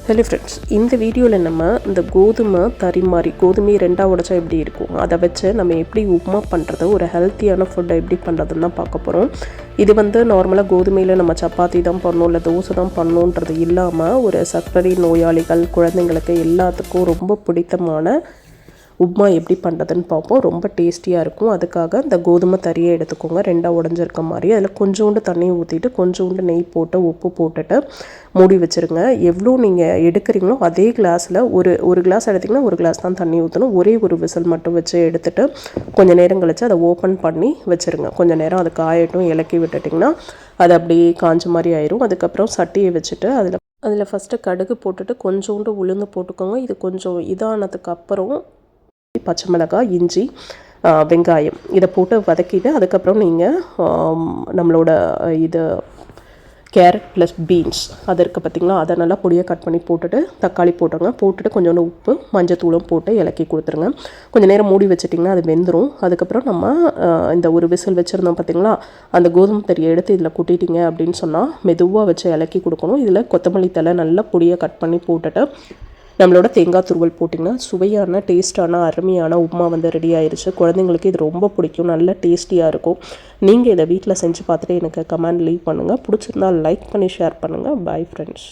Hello friends, இந்த வீடியோவில் நம்ம இந்த கோதுமை தறி மாதிரி கோதுமையை ரெண்டாக உடைச்சா எப்படி இருக்கும், அதை வச்சு நம்ம எப்படி உப்புமா பண்ணுறது, ஒரு ஹெல்த்தியான ஃபுட்டை எப்படி பண்ணுறதுன்னு தான் பார்க்க போகிறோம். இது நார்மலாக கோதுமையில் நம்ம சப்பாத்தி தான் பண்ணணும், இல்லை தோசை தான் பண்ணணுன்றது இல்லாமல் ஒரு சர்க்கரை நோயாளிகள், குழந்தைங்களுக்கு எல்லாத்துக்கும் ரொம்ப பிடித்தமான உப்புமா எப்படி பண்ணுறதுன்னு பார்ப்போம். ரொம்ப டேஸ்டியாக இருக்கும். அதுக்காக இந்த கோதுமை தறியை எடுத்துக்கோங்க, ரெண்டாக உடஞ்சிருக்க மாதிரி. அதில் கொஞ்சோண்டு தண்ணி ஊற்றிட்டு கொஞ்சோண்டு நெய் போட்டு உப்பு போட்டுட்டு மூடி வச்சுருங்க. எவ்வளோ நீங்கள் எடுக்கிறீங்களோ அதே கிளாஸில் ஒரு கிளாஸ் எடுத்திங்கன்னா ஒரு கிளாஸ் தான் தண்ணி ஊற்றணும். ஒரே ஒரு விசில் மட்டும் வச்சு எடுத்துகிட்டு கொஞ்சம் நேரம் கழித்து அதை ஓப்பன் பண்ணி வச்சுருங்க. கொஞ்சம் நேரம் அது காயட்டும். இலக்கி விட்டுட்டிங்கன்னா அது அப்படியே காஞ்ச மாதிரி ஆயிரும். அதுக்கப்புறம் சட்டியை வச்சுட்டு அதில் ஃபஸ்ட்டு கடுகு போட்டுட்டு கொஞ்சோண்டு உளுந்து போட்டுக்கோங்க. இது கொஞ்சம் இதானதுக்கு அப்புறம் பச்சை மிளகாய், இஞ்சி, வெங்காயம் இதை போட்டு வதக்கிட்டு அதுக்கப்புறம் நீங்கள் நம்மளோட இது கேரட் ப்ளஸ் பீன்ஸ் அது இருக்குது பார்த்திங்களா, அதை நல்லா பொடியாக கட் பண்ணி போட்டுட்டு தக்காளி போட்டுட்டு கொஞ்சோண்டு உப்பு மஞ்சத்தூளும் போட்டு இலக்கி கொடுத்துருங்க. கொஞ்சம் நேரம் மூடி வச்சிட்டிங்கன்னா அது வெந்துடும். அதுக்கப்புறம் நம்ம இந்த ஒரு விசில் வச்சுருந்தோம் பார்த்திங்களா, அந்த கோதுமை தறியை எடுத்து இதில் கொட்டிட்டிங்க அப்படின்னு சொன்னால் மெதுவாக வச்சு இலக்கி கொடுக்கணும். இதில் கொத்தமல்லி தழை நல்லா பொடியாக கட் பண்ணி போட்டுட்டு நம்மளோட தேங்காய் துருவல் போட்டிங்கன்னா சுவையான டேஸ்ட்டான அருமையான உப்புமா ரெடி ஆயிடுச்சு. குழந்தைங்களுக்கு இது ரொம்ப பிடிக்கும், நல்ல டேஸ்டியாக இருக்கும். நீங்கள் இதை வீட்டில் செஞ்சு பார்த்துட்டு எனக்கு கமெண்ட் லீவ் பண்ணுங்கள். பிடிச்சிருந்தால் லைக் பண்ணி ஷேர் பண்ணுங்கள். Bye friends.